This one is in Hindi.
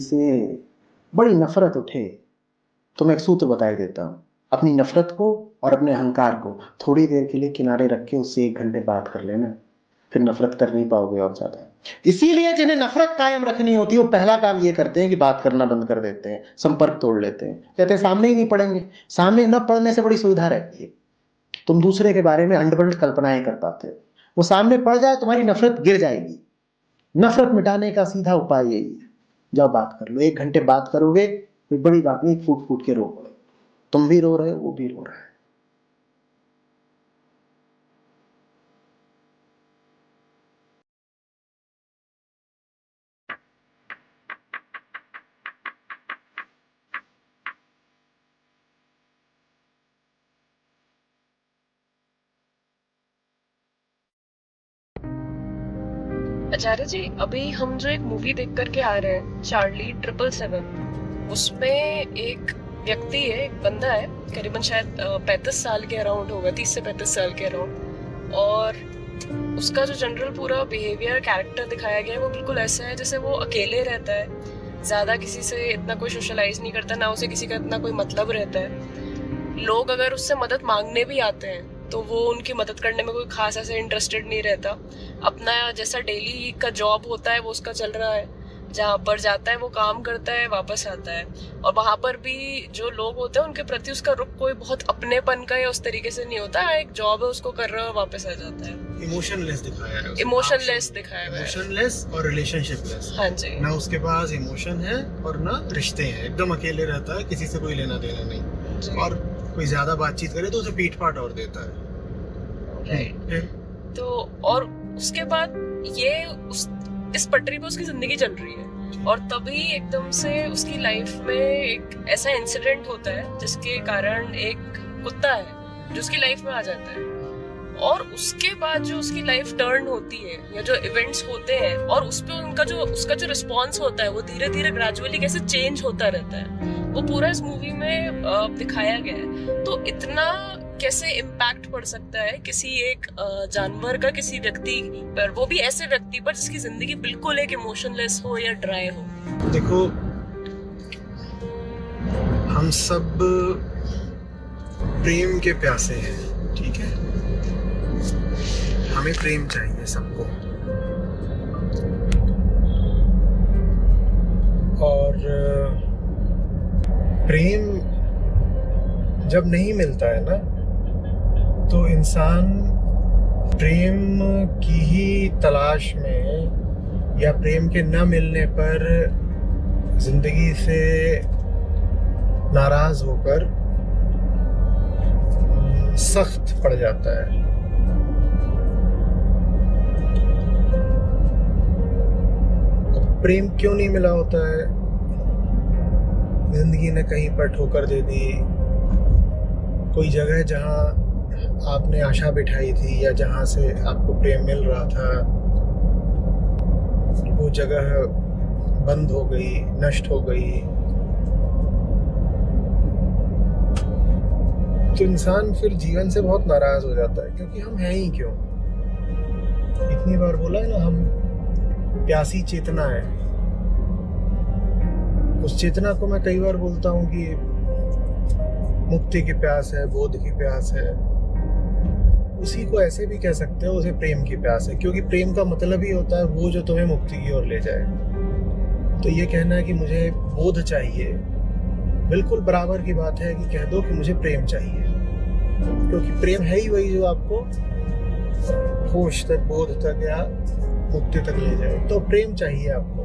इसे बड़ी नफरत उठे तो मैं एक सूत्र बता देता हूँ। अपनी नफरत को और अपने अहंकार को थोड़ी देर के लिए किनारे रख के उससे 1 घंटे बात कर लेना, फिर नफरत कर नहीं पाओगे और ज्यादा। इसीलिए जिन्हें नफरत कायम रखनी होती है वो पहला काम ये करते हैं कि बात करना बंद कर देते हैं, संपर्क तोड़ लेते हैं, कहते हैं सामने ही नहीं पढ़ेंगे। सामने न पढ़ने से बड़ी सुविधा रहती है, तुम दूसरे के बारे में अंडबंड कल्पनाएं कर पाते हो। वो सामने पड़ जाए तुम्हारी नफरत गिर जाएगी। नफरत मिटाने का सीधा उपाय यही है, जाओ बात कर लो। 1 घंटे बात करोगे कोई बड़ी बात नहीं, फूट फूट के रो पड़ो। तुम भी रो रहे हो, वो भी रो रहा है। आचार्य जी, अभी हम जो एक मूवी देख करके आ रहे हैं, चार्ली 777, उसमें एक व्यक्ति है, एक बंदा है, करीबन शायद 35 साल के अराउंड होगा, 30 से 35 साल के अराउंड। और उसका जो जनरल पूरा बिहेवियर, कैरेक्टर दिखाया गया है वो बिल्कुल ऐसा है जैसे वो अकेले रहता है, ज़्यादा किसी से इतना कोई सोशलाइज नहीं करता, ना उसे किसी का इतना कोई मतलब रहता है। लोग अगर उससे मदद मांगने भी आते हैं तो वो उनकी मदद करने में कोई खास ऐसे इंटरेस्टेड नहीं रहता। अपना जैसा डेली का जॉब होता है वो उसका चल रहा है, जहाँ पर जाता है वो काम करता है, वापस आता है। और वहाँ पर भी जो लोग होते हैं उनके प्रति उसका रुख कोई बहुत अपनेपन का या उस तरीके से नहीं होता है, एक जॉब है उसको कर रहा है, वापस आ जाता है। इमोशनलेस दिखाया है, इमोशनलेस दिखाया है, इमोशनलेस और रिलेशनशिपलेस। हाँ जी। ना उसके पास इमोशन है और ना रिश्ते हैं, एकदम अकेले रहता है, किसी से कोई लेना देना नहीं। और कोई ज्यादा बातचीत करे तो उसे पीठ पाट और देता है। राइट। तो और उसके बाद ये इस पटरी पे उसकी जिंदगी चल रही है, और तभी एकदम से उसकी लाइफ में एक ऐसा इंसिडेंट होता है जिसके कारण एक कुत्ता है जो उसकी लाइफ में आ जाता है। और उसके बाद जो उसकी लाइफ टर्न होती है या जो इवेंट्स होते हैं और उस पे उसका जो रिस्पॉन्स होता है वो धीरे धीरे ग्रेजुअली कैसे चेंज होता रहता है, वो पूरा इस मूवी में दिखाया गया है। तो इतना कैसे इम्पैक्ट पड़ सकता है किसी एक जानवर का किसी व्यक्ति पर, वो भी ऐसे व्यक्ति पर जिसकी जिंदगी बिल्कुल एक इमोशनलेस हो या ड्राई हो। देखो, हम सब प्रेम के प्यासे हैं, ठीक है? हमें प्रेम चाहिए सबको, और प्रेम जब नहीं मिलता है ना तो इंसान प्रेम की ही तलाश में या प्रेम के न मिलने पर जिंदगी से नाराज होकर सख्त पड़ जाता है। प्रेम क्यों नहीं मिला होता है? जिंदगी ने कहीं पर ठोकर दे दी, कोई जगह जहां आपने आशा बिठाई थी या जहां से आपको प्रेम मिल रहा था वो जगह बंद हो गई, नष्ट हो गई, तो इंसान फिर जीवन से बहुत नाराज हो जाता है। क्योंकि हम हैं ही क्यों? इतनी बार बोला है ना, हम प्यासी चेतना है। उस चेतना को मैं कई बार बोलता हूँ कि मुक्ति की प्यास है, बोध की प्यास है। उसी को ऐसे भी कह सकते हो, उसे प्रेम की प्यास है, क्योंकि प्रेम का मतलब ही होता है वो जो तुम्हें मुक्ति की ओर ले जाए। तो ये कहना है कि मुझे बोध चाहिए, बिल्कुल बराबर की बात है कि कह दो कि मुझे प्रेम चाहिए, क्योंकि प्रेम है ही वही जो आपको होश तक, बोध तक या मुक्ति तक ले जाए। तो प्रेम चाहिए आपको।